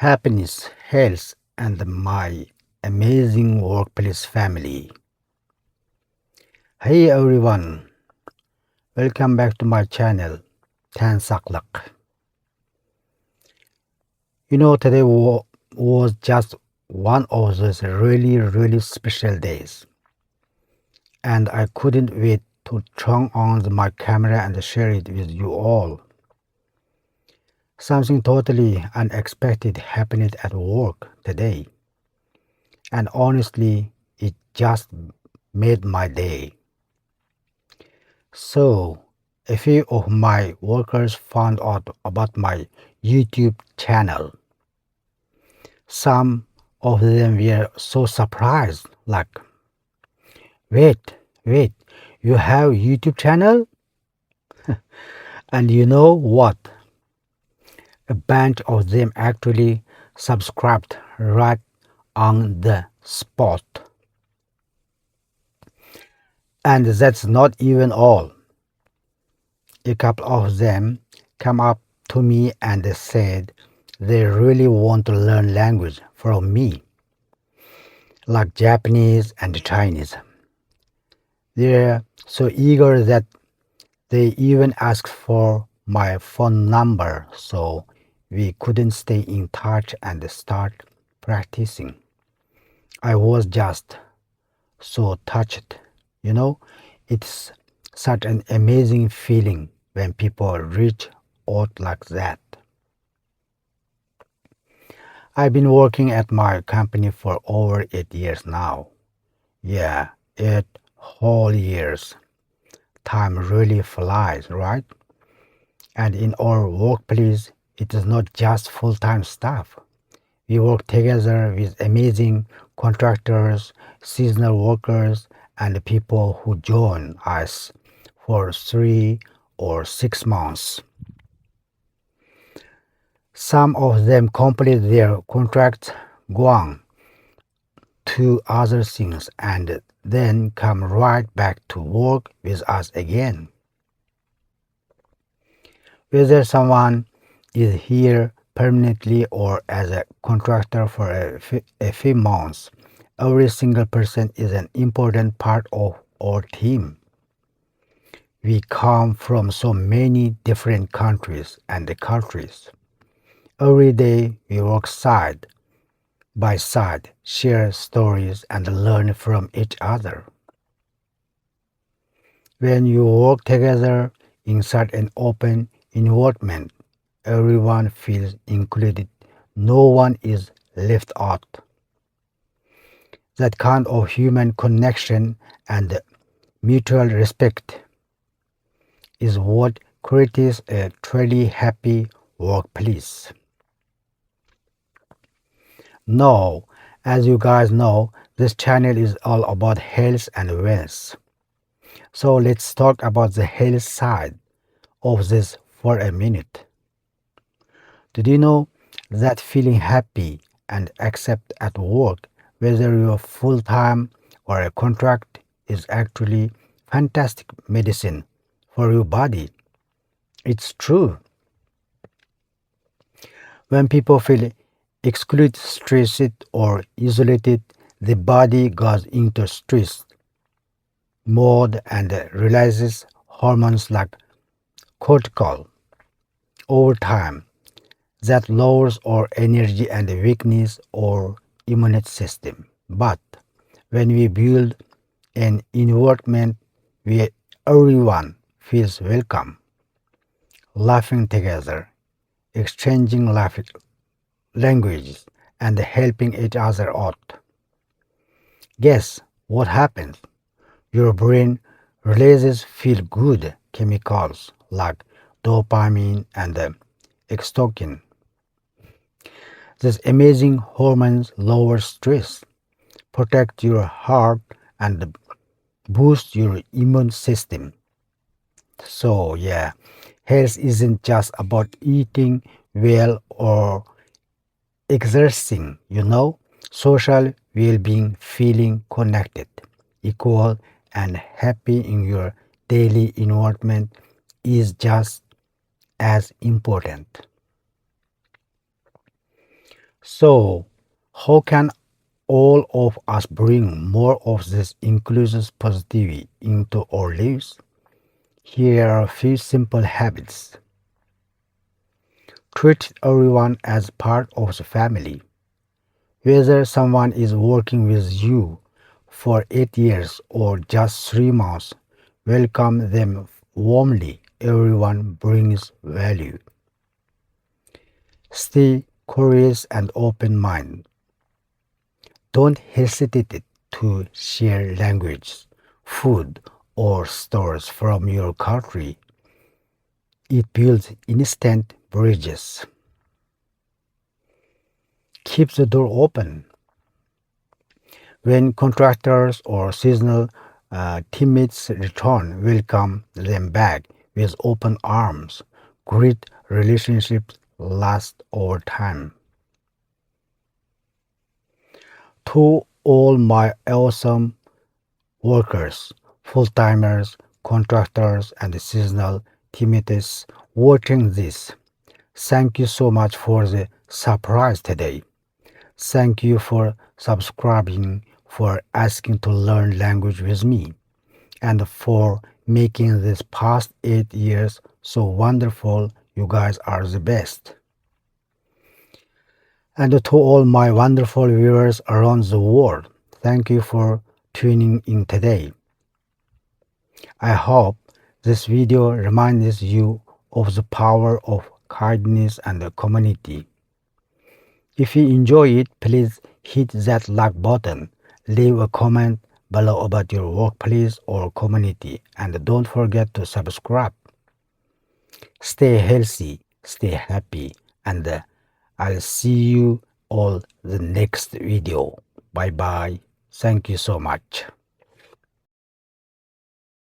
happiness, health, and my amazing workplace family. Hey everyone, welcome back to my channel, Tan Saklak. Today was just one of those really special days, and I couldn't wait to turn on my camera and share it with you all. Something totally unexpected happened at work today, and honestly, it just made my day. So, a few of my workers found out about my YouTube channel. Some of them were so surprised, like, wait, you have YouTube channel? And you know what? A bunch of them actually subscribed right on the spot. And that's not even all. A couple of them come up to me and they said they really want to learn language from me, like Japanese and Chinese. They're so eager that they even asked for my phone number so we couldn't stay in touch and start practicing. I was just so touched. You know, it's such an amazing feeling when people reach out like that. I've been working at my company for over 8 years now. Yeah, 8 whole years. Time really flies, right? And in our workplace, it is not just full-time staff. We work together with amazing contractors, seasonal workers, and people who join us for 3 or 6 months. Some of them complete their contracts, go on to other things, and then come right back to work with us again. Whether someone is here permanently or as a contractor for a few months, every single person is an important part of our team. We come from so many different countries and cultures. Every day we work side by side, share stories, and learn from each other. When you work together in such an open environment, everyone feels included. No one is left out. That kind of human connection and mutual respect is what creates a truly happy workplace. Now, as you guys know, this channel is all about health and wellness. So let's talk about the health side of this for a minute. Did you know that feeling happy and accept at work, whether you're full-time or a contract, is actually fantastic medicine for your body? It's true. When people feel excluded, stressed, or isolated, the body goes into stress mode and releases hormones like cortisol. Over time, that lowers our energy and weakness our immune system. But when we build an environment where everyone feels welcome, laughing together, exchanging languages, and helping each other out, guess what happens? Your brain releases feel-good chemicals like dopamine and oxytocin. These amazing hormones lower stress, protect your heart, and boost your immune system. So yeah, health isn't just about eating well or exercising, Social well-being, feeling connected, equal, and happy in your daily environment is just as important. So, how can all of us bring more of this inclusive positivity into our lives? Here are a few simple habits. Treat everyone as part of the family. Whether someone is working with you for 8 years or just 3 months, welcome them warmly. Everyone brings value. Stay curious and open minded. Don't hesitate to share language, food, or stories from your country. It builds instant bridges. Keep the door open. When contractors or seasonal teammates return, welcome them back with open arms. Great relationships last over time. To all my awesome workers, full-timers, contractors, and seasonal teammates watching this, thank you so much for the surprise today. Thank you for subscribing, for asking to learn language with me, and for making this past 8 years so wonderful. You guys are the best. And to all my wonderful viewers around the world, thank you for tuning in today. I hope this video reminds you of the power of kindness and the community. If you enjoy it, please hit that like button, leave a comment below about your workplace or community, and don't forget to subscribe. Stay healthy, stay happy, and I'll see you all the next video. Bye bye. Thank you so much.